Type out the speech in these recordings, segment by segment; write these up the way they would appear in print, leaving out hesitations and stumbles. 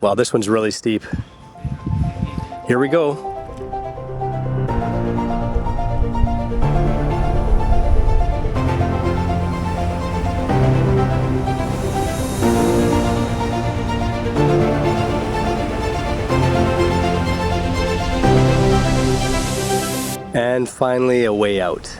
Wow, this one's really steep. Here we go. And finally, a way out.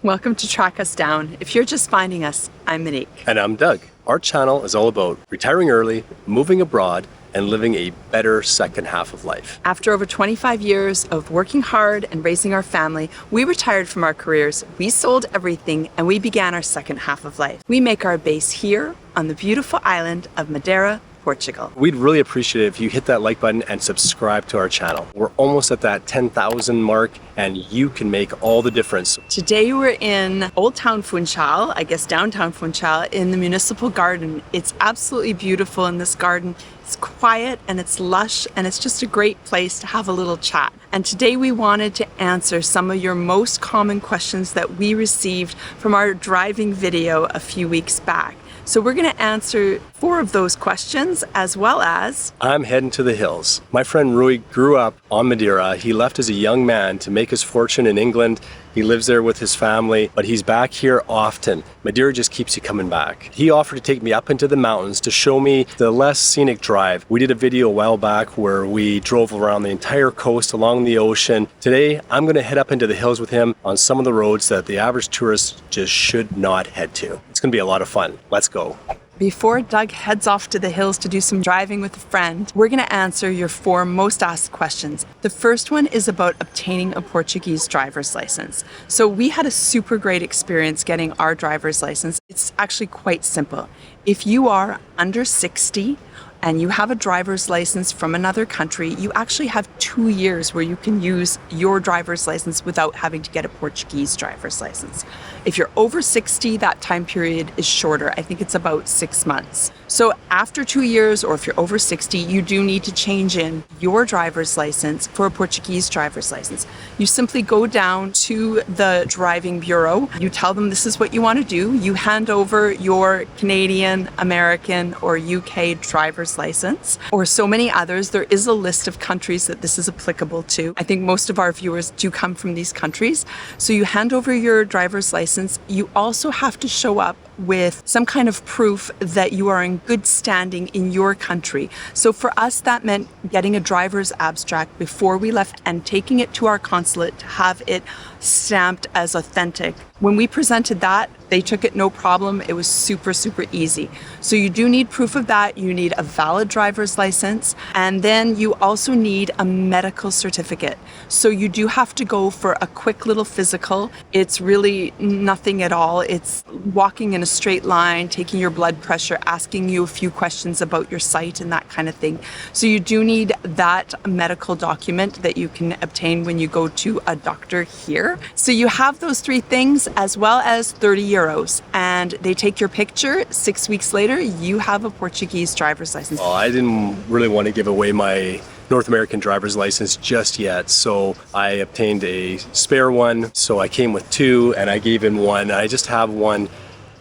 Welcome to Track Us Down. If you're just finding us, I'm Monique. And I'm Doug. Our channel is all about retiring early, moving abroad, and living a better second half of life. After over 25 years of working hard and raising our family, we retired from our careers, we sold everything, and we began our second half of life. We make our base here on the beautiful island of Madeira, Portugal. We'd really appreciate it if you hit that like button and subscribe to our channel. We're almost at that 10,000 mark and you can make all the difference. Today we're in Old Town Funchal, I guess downtown Funchal, in the municipal garden. It's absolutely beautiful in this garden. It's quiet and it's lush and it's just a great place to have a little chat. And today we wanted to answer some of your most common questions that we received from our driving video a few weeks back. So we're going to answer 4 of those questions, as well as... I'm heading to the hills. My friend Rui grew up on Madeira. He left as a young man to make his fortune in England. He lives there with his family, but he's back here often. Madeira just keeps you coming back. He offered to take me up into the mountains to show me the less scenic drive. We did a video a while back where we drove around the entire coast along the ocean. Today, I'm going to head up into the hills with him on some of the roads that the average tourist just should not head to. It's going to be a lot of fun. Let's go. Before Doug heads off to the hills to do some driving with a friend, we're going to answer your 4 most asked questions. The first one is about obtaining a Portuguese driver's license. So we had a super great experience getting our driver's license. It's actually quite simple. If you are under 60 and you have a driver's license from another country, you actually have 2 years where you can use your driver's license without having to get a Portuguese driver's license. If you're over 60, that time period is shorter. I think it's about 6 months. So after 2 years, or if you're over 60, you do need to change in your driver's license for a Portuguese driver's license. You simply go down to the driving bureau. You tell them this is what you want to do. You hand over your Canadian, American, or UK driver's license, or so many others. There is a list of countries that this is applicable to. I think most of our viewers do come from these countries. So you hand over your driver's license. You also have to show up with some kind of proof that you are in good standing in your country. So for us, that meant getting a driver's abstract before we left and taking it to our consulate to have it stamped as authentic. When we presented that, they took it no problem. It was super, super easy. So you do need proof of that. You need a valid driver's license. And then you also need a medical certificate. So you do have to go for a quick little physical. It's really nothing at all. It's walking in a straight line, taking your blood pressure, asking you a few questions about your sight and that kind of thing. So you do need that medical document that you can obtain when you go to a doctor here. So you have those 3 things, as well as 30 euros, and they take your picture. 6 weeks later, you have a Portuguese driver's license. Well, I didn't really want to give away my North American driver's license just yet, so I obtained a spare one. So I came with 2 and I gave in 1. I just have 1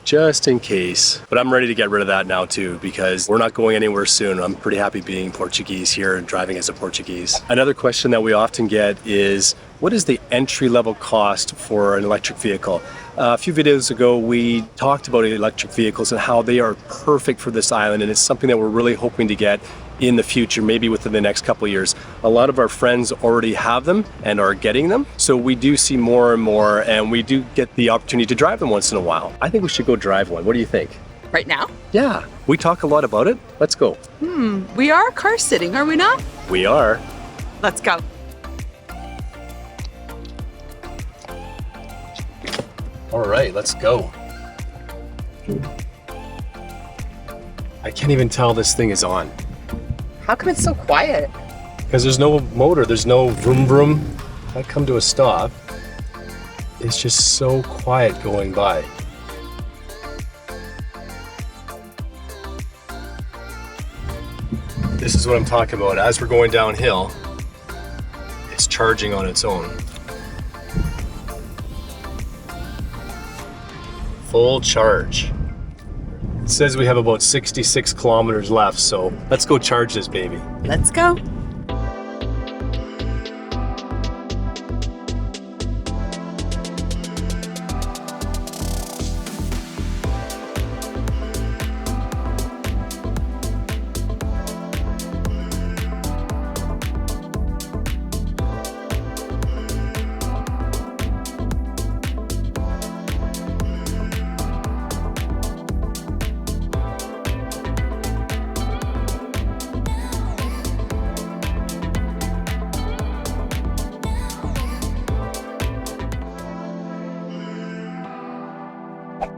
just in case. But I'm ready to get rid of that now too, because we're not going anywhere soon. I'm pretty happy being Portuguese here and driving as a Portuguese. Another question that we often get is, what is the entry-level cost for an electric vehicle? A few videos ago, we talked about electric vehicles and how they are perfect for this island, and it's something that we're really hoping to get in the future, maybe within the next couple of years. A lot of our friends already have them and are getting them, so we do see more and more, and we do get the opportunity to drive them once in a while. I think we should go drive one. What do you think? Right now? Yeah, we talk a lot about it. Let's go. We are car sitting, are we not? We are. Let's go. All right, let's go. I can't even tell this thing is on. How come it's so quiet? Because there's no motor, there's no vroom vroom. If I come to a stop, it's just so quiet going by. This is what I'm talking about. As we're going downhill, it's charging on its own. Full charge. It says we have about 66 kilometers left, so let's go charge this baby. Let's go.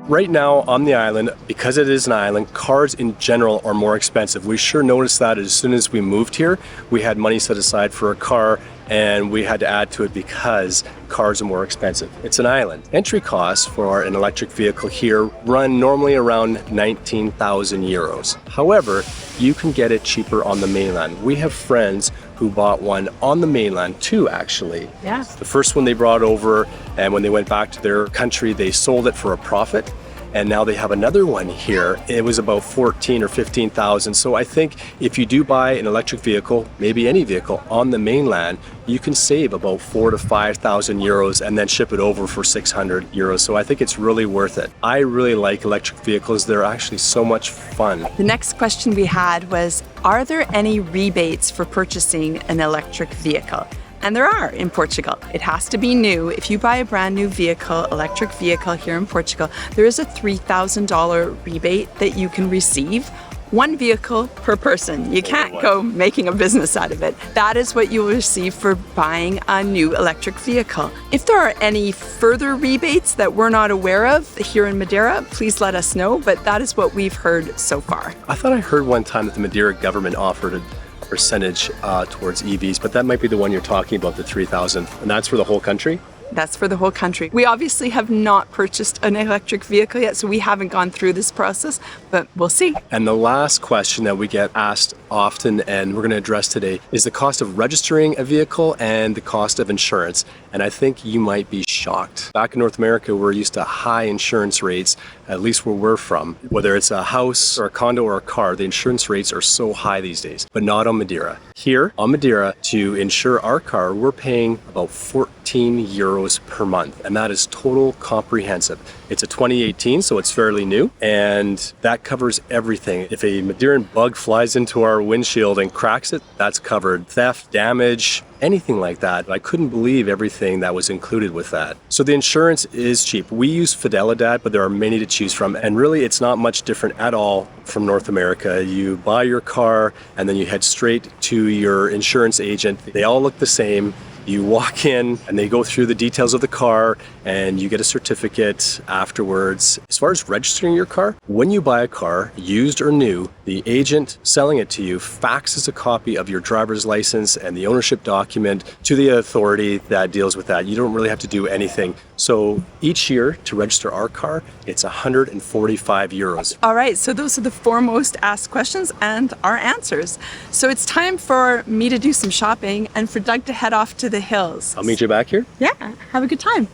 Right now on the island, because it is an island, cars in general are more expensive. We sure noticed that as soon as we moved here. We had money set aside for a car and we had to add to it because cars are more expensive. It's an island. Entry costs for an electric vehicle here run normally around 19,000 euros. However, you can get it cheaper on the mainland. We have friends who bought one on the mainland too, actually. Yeah. The first one they brought over, and when they went back to their country, they sold it for a profit. And now they have another one here. It was about 14 or 15,000. So I think if you do buy an electric vehicle, maybe any vehicle on the mainland, you can save about 4,000 to 5,000 euros and then ship it over for 600 euros. So I think it's really worth it. I really like electric vehicles. They're actually so much fun. The next question we had was, are there any rebates for purchasing an electric vehicle? And there are in Portugal. It has to be new. If you buy a brand new vehicle, electric vehicle here in Portugal, there is a $3,000 rebate that you can receive. One vehicle per person. You can't go making a business out of it. That is what you will receive for buying a new electric vehicle. If there are any further rebates that we're not aware of here in Madeira, please let us know, but that is what we've heard so far. I thought I heard one time that the Madeira government offered a percentage towards EVs, but that might be the one you're talking about, the 3,000, and that's for the whole country? That's for the whole country. We obviously have not purchased an electric vehicle yet, so we haven't gone through this process, but we'll see. And the last question that we get asked often, and we're going to address today, is the cost of registering a vehicle and the cost of insurance. And I think you might be shocked. Back in North America, we're used to high insurance rates, at least where we're from. Whether it's a house or a condo or a car, the insurance rates are so high these days, but not on Madeira. Here on Madeira, to insure our car, we're paying about 14 euros per month, and that is total comprehensive. It's a 2018, so it's fairly new, and that covers everything. If a Madeiran bug flies into our windshield and cracks it, that's covered. Theft, damage, anything like that. I couldn't believe everything that was included with that. So the insurance is cheap. We use Fidelidad, but there are many to choose from, and really it's not much different at all from North America. You buy your car and then you head straight to your insurance agent. They all look the same. You walk in and they go through the details of the car and you get a certificate afterwards. As far as registering your car, when you buy a car, used or new, the agent selling it to you faxes a copy of your driver's license and the ownership document to the authority that deals with that. You don't really have to do anything. So each year to register our car, it's 145 euros. All right, so those are the four most asked questions and our answers. So it's time for me to do some shopping and for Doug to head off to the hills. I'll meet you back here. Yeah, have a good time.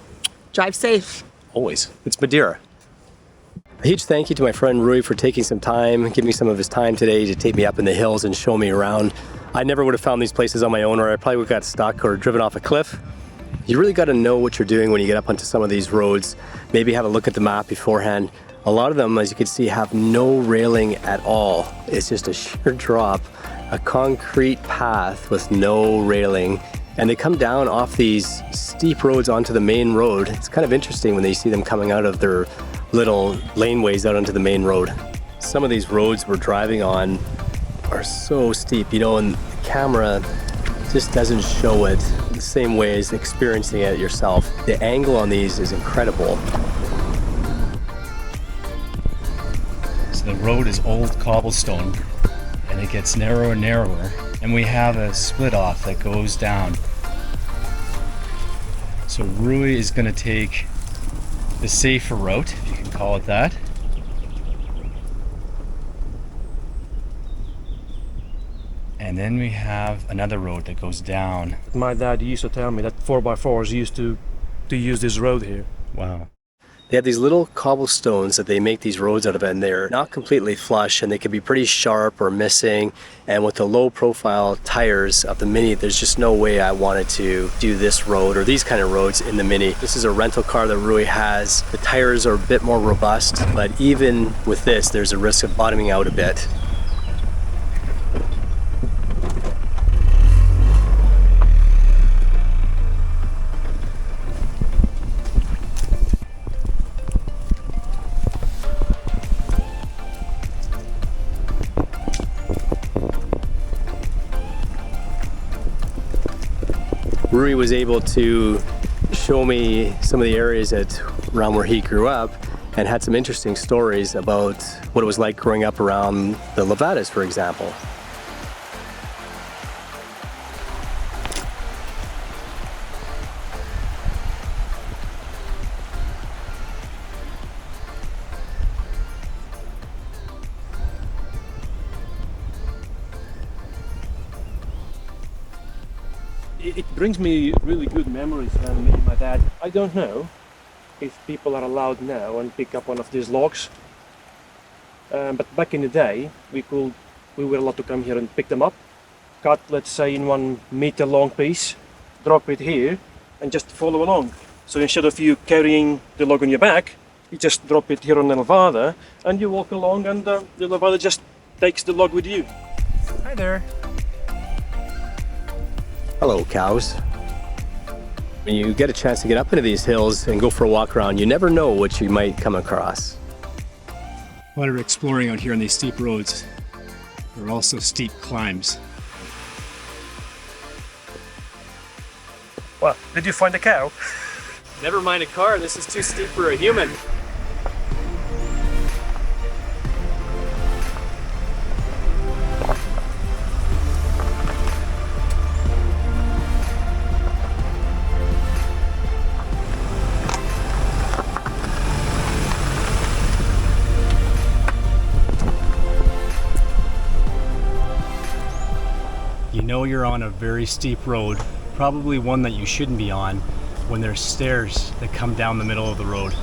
Drive safe. Always. It's Madeira. A huge thank you to my friend Rui for taking some time, giving me some of his time today to take me up in the hills and show me around. I never would have found these places on my own, or I probably would have got stuck or driven off a cliff. You really got to know what you're doing when you get up onto some of these roads. Maybe have a look at the map beforehand. A lot of them, as you can see, have no railing at all. It's just a sheer drop, a concrete path with no railing. And they come down off these steep roads onto the main road. It's kind of interesting when they see them coming out of their little laneways out onto the main road. Some of these roads we're driving on are so steep, you know, and the camera just doesn't show it the same way as experiencing it yourself. The angle on these is incredible. So the road is old cobblestone and it gets narrower and narrower, and we have a split off that goes down. So Rui is going to take the safer route, if you can call it that. And then we have another road that goes down. My dad used to tell me that 4x4s used to use this road here. Wow. They have these little cobblestones that they make these roads out of, and they're not completely flush, and they can be pretty sharp or missing. And with the low profile tires of the Mini, there's just no way I wanted to do this road or these kind of roads in the Mini. This is a rental car that really has, the tires are a bit more robust, but even with this, there's a risk of bottoming out a bit. Rui was able to show me some of the areas around where he grew up and had some interesting stories about what it was like growing up around the Rebates, for example. It brings me really good memories when me and my dad, I don't know if people are allowed now and pick up one of these logs, but back in the day we were allowed to come here and pick them up, cut, let's say, in 1 meter long piece, drop it here and just follow along. So instead of you carrying the log on your back, you just drop it here on the levada and you walk along, and the levada just takes the log with you. Hi there. Hello, cows. When you get a chance to get up into these hills and go for a walk around, you never know what you might come across. While we're exploring out here on these steep roads, there are also steep climbs. Well, did you find a cow? Never mind a car, this is too steep for a human. You know you're on a very steep road, probably one that you shouldn't be on, when there's stairs that come down the middle of the road.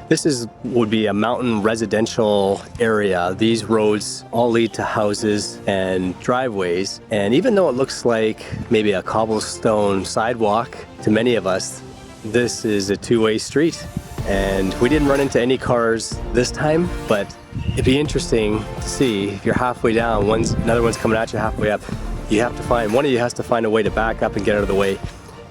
This would be a mountain residential area. These roads all lead to houses and driveways. And even though it looks like maybe a cobblestone sidewalk to many of us, this is a two-way street. And we didn't run into any cars this time, but it'd be interesting to see if you're halfway down, another one's coming at you halfway up. One of you has to find a way to back up and get out of the way.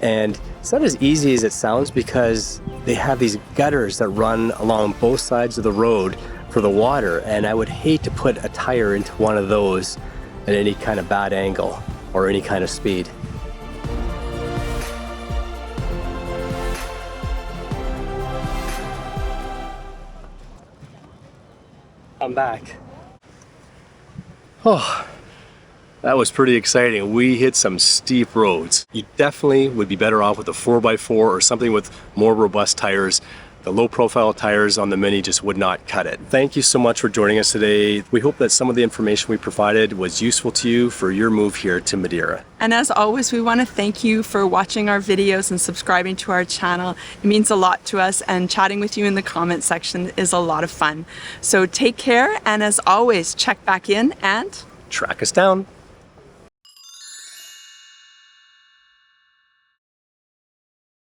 And it's not as easy as it sounds, because they have these gutters that run along both sides of the road for the water, and I would hate to put a tire into one of those at any kind of bad angle or any kind of speed. I'm back. Oh. That was pretty exciting. We hit some steep roads. You definitely would be better off with a 4x4 or something with more robust tires. The low profile tires on the Mini just would not cut it. Thank you so much for joining us today. We hope that some of the information we provided was useful to you for your move here to Madeira. And as always, we want to thank you for watching our videos and subscribing to our channel. It means a lot to us, and chatting with you in the comment section is a lot of fun. So take care, and as always, check back in and Track us down.